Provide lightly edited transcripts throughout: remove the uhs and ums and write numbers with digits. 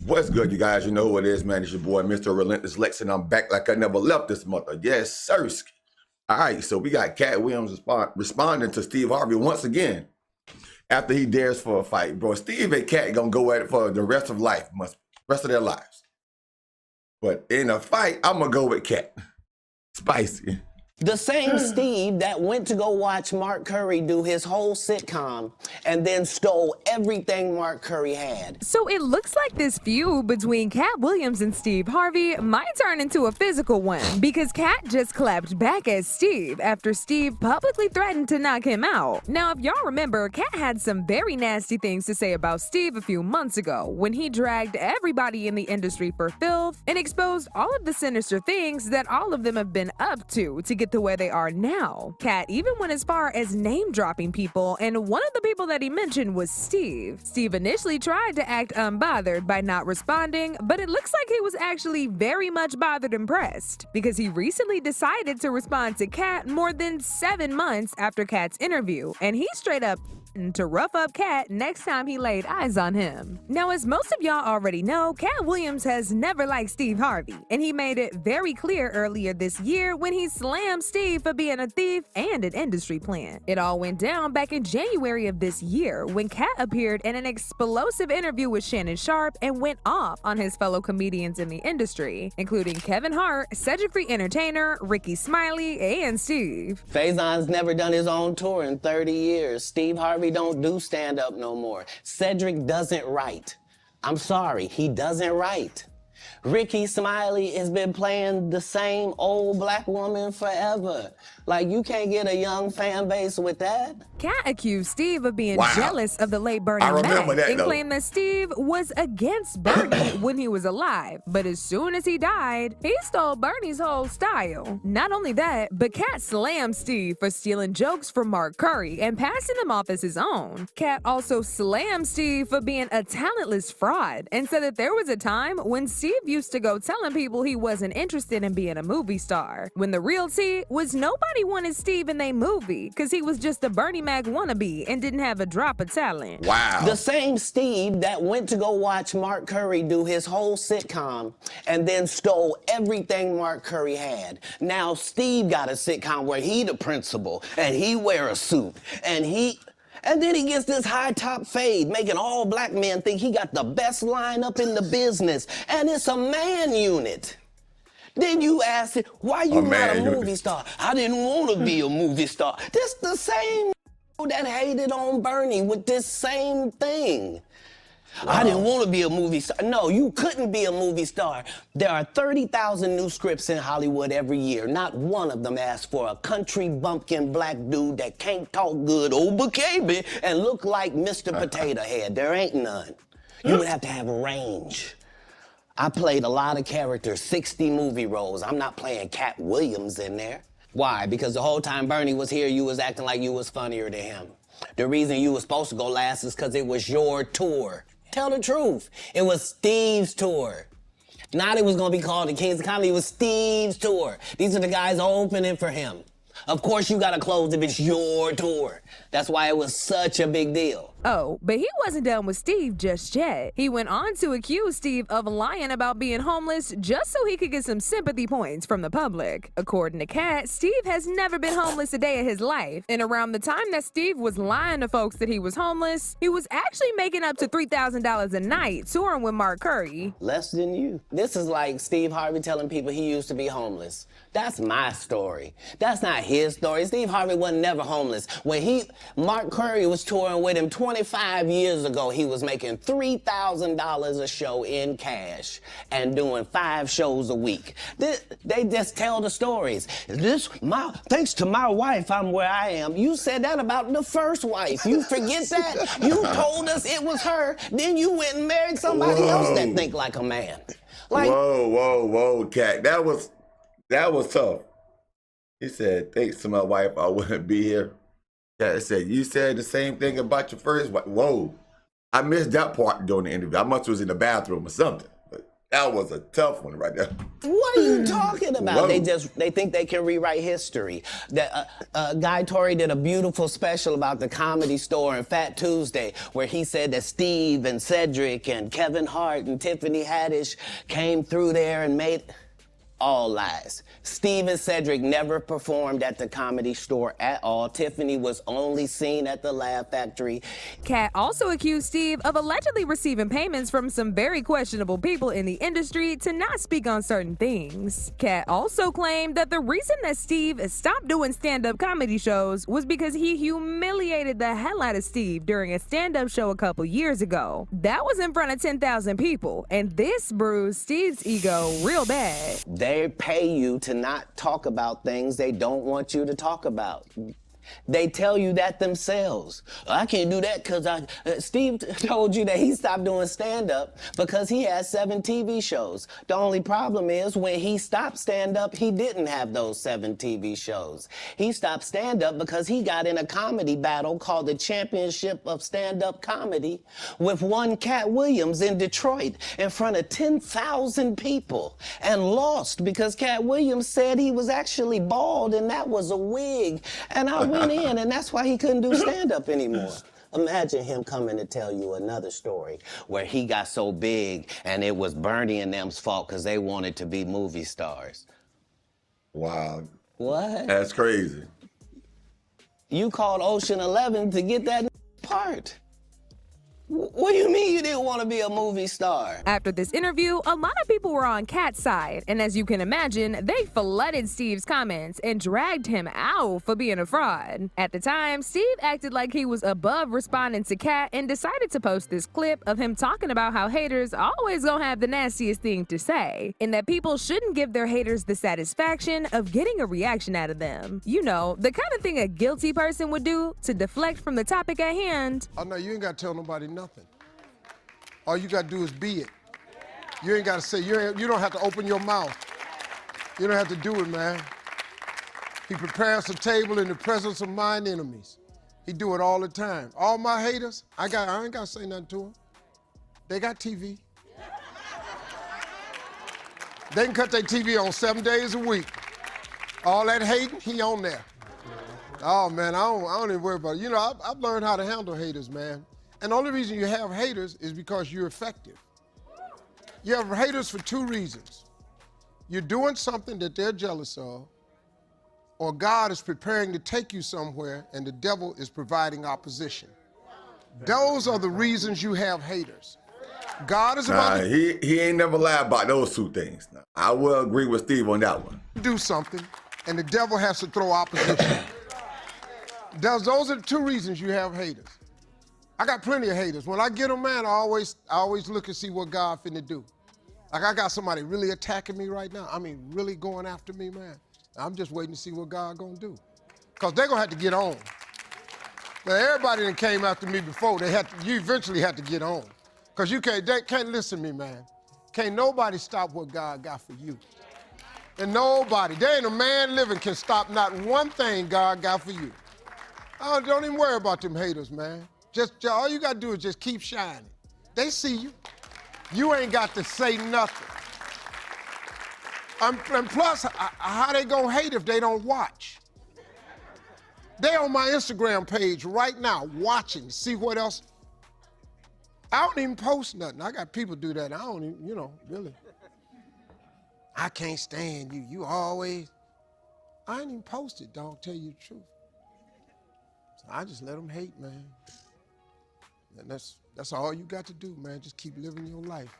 What's good, you guys? You know who it is, man. It's your boy, Mr. Relentless Lex, and I'm back like I never left this mother. Yes, sir. All right, so we got Katt Williams responding to Steve Harvey once again after he dares for a fight. Bro, Steve and Katt gonna go at it for the rest of their lives. But in a fight, I'm gonna go with Katt. Spicy. The same Steve that went to go watch Mark Curry do his whole sitcom and then stole everything Mark Curry had. So it looks like this feud between Katt Williams and Steve Harvey might turn into a physical one, because Katt just clapped back at Steve after Steve publicly threatened to knock him out. Now, if y'all remember, Katt had some very nasty things to say about Steve a few months ago when he dragged everybody in the industry for filth and exposed all of the sinister things that all of them have been up to get to where they are now. Katt even went as far as name-dropping people, and one of the people that he mentioned was Steve. Steve initially tried to act unbothered by not responding, but it looks like he was actually very much bothered and pressed, because he recently decided to respond to Katt more than 7 months after Katt's interview, and he straight up to rough up Katt next time he laid eyes on him. Now, as most of y'all already know, Katt Williams has never liked Steve Harvey, and he made it very clear earlier this year when he slammed Steve for being a thief and an industry plant. It all went down back in January of this year when Katt appeared in an explosive interview with Shannon Sharpe and went off on his fellow comedians in the industry, including Kevin Hart, Cedric the Entertainer, Ricky Smiley, and Steve. Faison's never done his own tour in 30 years. Steve Harvey don't do stand-up no more. Cedric doesn't write. I'm sorry, he doesn't write. Ricky Smiley has been playing the same old black woman forever. Like, you can't get a young fan base with that. Katt accused Steve of being jealous of the late Bernie Mac and claimed that Steve was against Bernie when he was alive. But as soon as he died, he stole Bernie's whole style. Not only that, but Katt slammed Steve for stealing jokes from Mark Curry and passing them off as his own. Katt also slammed Steve for being a talentless fraud and said that there was a time when Steve used to go telling people he wasn't interested in being a movie star, when the real tea was nobody wanted Steve in their movie because he was just a Bernie Mac wannabe and didn't have a drop of talent. Wow. The same Steve that went to go watch Mark Curry do his whole sitcom and then stole everything Mark Curry had. Now Steve got a sitcom where he the principal and he wear a suit and then he gets this high top fade, making all black men think he got the best lineup in the business, and it's a man unit. Then you ask it, why you not a movie star? I didn't want to be a movie star. This the same that hated on Bernie with this same thing. Wow. I didn't want to be a movie star. No, you couldn't be a movie star. There are 30,000 new scripts in Hollywood every year. Not one of them asks for a country bumpkin black dude that can't talk good, baby, and look like Mr. Potato Head. There ain't none. You would have to have range. I played a lot of characters, 60 movie roles. I'm not playing Katt Williams in there. Why? Because the whole time Bernie was here, you was acting like you was funnier than him. The reason you was supposed to go last is because it was your tour. Tell the truth. It was Steve's tour. Not it was going to be called the Kings of Comedy. It was Steve's tour. These are the guys opening for him. Of course you got to close if it's your tour. That's why it was such a big deal. Oh, but he wasn't done with Steve just yet. He went on to accuse Steve of lying about being homeless just so he could get some sympathy points from the public. According to Katt, Steve has never been homeless a day of his life. And around the time that Steve was lying to folks that he was homeless, he was actually making up to $3,000 a night touring with Mark Curry. Less than you. This is like Steve Harvey telling people he used to be homeless. That's my story. That's not his story. Steve Harvey wasn't never homeless. When Mark Curry was touring with him 25 years ago, he was making $3,000 a show in cash and doing 5 shows a week. They just tell the stories. Thanks to my wife, I'm where I am. You said that about the first wife. You forget that? You told us it was her, then you went and married somebody else that think like a man. Like, whoa, Katt. That was tough. He said, thanks to my wife, I wouldn't be here. Katt said, you said the same thing about your first wife. Whoa. I missed that part during the interview. I must was in the bathroom or something. But That was a tough one right there. What are you talking about? Whoa. They think they can rewrite history. Guy Torrey did a beautiful special about the Comedy Store and Fat Tuesday, where he said that Steve and Cedric and Kevin Hart and Tiffany Haddish came through there and made... All lies. Steve and Cedric never performed at the Comedy Store at all. Tiffany was only seen at the Laugh Factory. Katt also accused Steve of allegedly receiving payments from some very questionable people in the industry to not speak on certain things. Katt also claimed that the reason that Steve stopped doing stand-up comedy shows was because he humiliated the hell out of Steve during a stand-up show a couple years ago. That was in front of 10,000 people, and this bruised Steve's ego real bad. They pay you to not talk about things they don't want you to talk about. They tell you that themselves. I can't do that because Steve told you that he stopped doing stand-up because he had 7 TV shows. The only problem is when he stopped stand-up, he didn't have those 7 TV shows. He stopped stand-up because he got in a comedy battle called the Championship of Stand-Up Comedy with one Katt Williams in Detroit in front of 10,000 people and lost because Katt Williams said he was actually bald and that was a wig. And I went in, and that's why he couldn't do stand-up anymore. Imagine him coming to tell you another story where he got so big and it was Bernie and them's fault because they wanted to be movie stars. Wow. What? That's crazy. You called Ocean 11 to get that part. What do you mean you didn't want to be a movie star? After this interview, a lot of people were on Katt's side, and as you can imagine, they flooded Steve's comments and dragged him out for being a fraud. At the time, Steve acted like he was above responding to Katt and decided to post this clip of him talking about how haters always gonna have the nastiest thing to say, and that people shouldn't give their haters the satisfaction of getting a reaction out of them. You know, the kind of thing a guilty person would do to deflect from the topic at hand. Oh, no, you ain't got to tell nobody nothing. All you got to do is be it. You ain't got to say, you don't have to open your mouth. You don't have to do it, man. He prepares a table in the presence of mine enemies. He do it all the time. All my haters, I ain't got to say nothing to them. They got TV. They can cut their TV on 7 days a week. All that hating, he on there. Oh, man, I don't even worry about it. You know, I've learned how to handle haters, man. And the only reason you have haters is because you're effective. You have haters for 2 reasons. You're doing something that they're jealous of, or God is preparing to take you somewhere and the devil is providing opposition. Those are the reasons you have haters. God is about to he ain't never lied about those 2 things. Now, I will agree with Steve on that one. do something and the devil has to throw opposition. Those are the 2 reasons you have haters. I got plenty of haters. When I get them, man, I always look and see what God finna do. Like I got somebody really attacking me right now. I mean, really going after me, man. I'm just waiting to see what God gonna do. Cause they're gonna have to get on. Now, everybody that came after me before, you eventually had to get on. Cause they can't listen to me, man. Can't nobody stop what God got for you. And nobody, there ain't a man living can stop not one thing God got for you. Don't even worry about them haters, man. Just all you gotta do is just keep shining. They see you. You ain't got to say nothing. And plus, how they gonna hate if they don't watch? They on my Instagram page right now, watching, see what else. I don't even post nothing. I got people do that. I don't even, really. I can't stand you. You always. I ain't even posted, dog, tell you the truth. So I just let them hate, man. And that's all you got to do, man. Just keep living your life.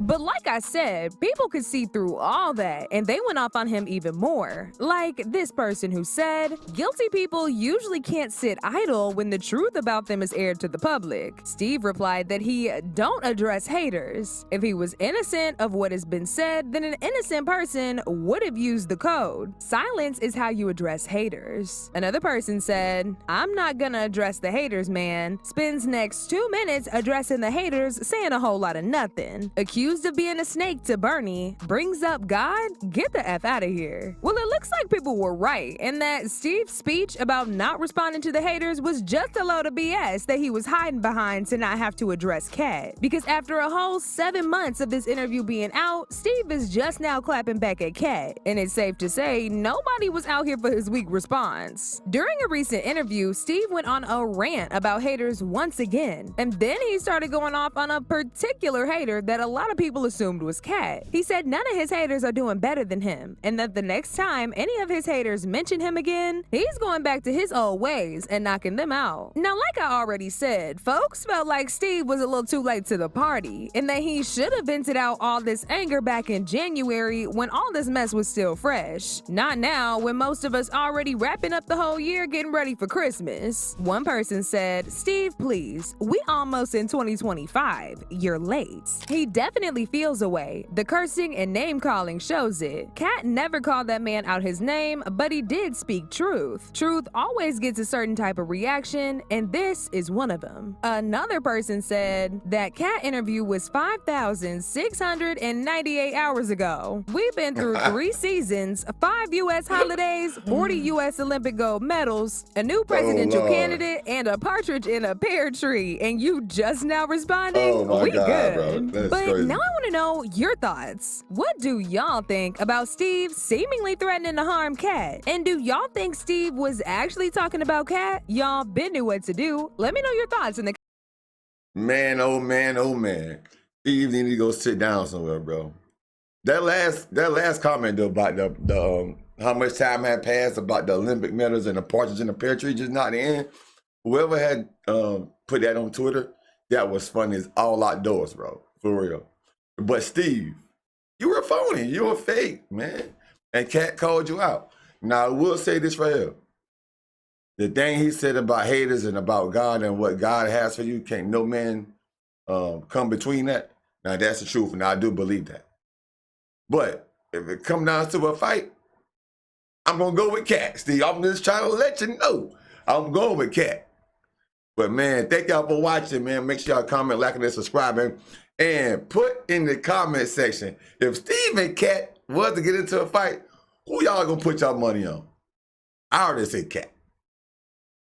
But like I said, people could see through all that, and they went off on him even more. Like this person who said, guilty people usually can't sit idle when the truth about them is aired to the public. Steve replied that he don't address haters. If he was innocent of what has been said, then an innocent person would have used the code. Silence is how you address haters. Another person said, I'm not gonna address the haters, man. Spends next 2 minutes addressing the haters, saying a whole lot of nothing. Accused accused of being a snake to Bernie, brings up God, get the F out of here. Well, it looks like people were right, and that Steve's speech about not responding to the haters was just a load of BS that he was hiding behind to not have to address Katt. Because after a whole 7 months of this interview being out, Steve is just now clapping back at Katt, and it's safe to say nobody was out here for his weak response. During a recent interview, Steve went on a rant about haters once again, and then he started going off on a particular hater that a lot of people assumed was Katt. He said none of his haters are doing better than him, and that the next time any of his haters mention him again, he's going back to his old ways and knocking them out. Now, like I already said, folks felt like Steve was a little too late to the party, and that he should have vented out all this anger back in January when all this mess was still fresh. Not now, when most of us already wrapping up the whole year getting ready for Christmas. One person said, "Steve, please, we almost in 2025. You're late." He definitely feels away. The cursing and name-calling shows it. Katt never called that man out his name, but he did speak truth. Truth always gets a certain type of reaction, and this is one of them. Another person said that Katt interview was 5,698 hours ago. We've been through 3 seasons, 5 U.S. holidays, 40 U.S. Olympic gold medals, a new presidential candidate, and a partridge in a pear tree, and you just now responding? Oh my We God, good. bro. That's But crazy. now I want to know your thoughts. What do y'all think about Steve seemingly threatening to harm Katt? And do y'all think Steve was actually talking about Katt? Y'all been knew what to do. Let me know your thoughts in the Man, oh man, oh man. Steve need to go sit down somewhere, bro. That last comment though about the how much time had passed about the Olympic medals and the partridge in the pear tree just not in. Whoever had put that on Twitter, that was funny as all outdoors, bro. For real. But Steve, you were phony. You were fake, man. And Katt called you out. Now I will say this right here. The thing he said about haters and about God and what God has for you, can't no man come between that. Now that's the truth, and I do believe that. But if it come down to a fight, I'm gonna go with Katt, Steve. I'm just trying to let you know. I'm going with Katt. But man, thank y'all for watching, man. Make sure y'all comment, liking, and subscribing. And put in the comment section, if Steve and Katt was to get into a fight, who y'all gonna put y'all money on? I already said Katt.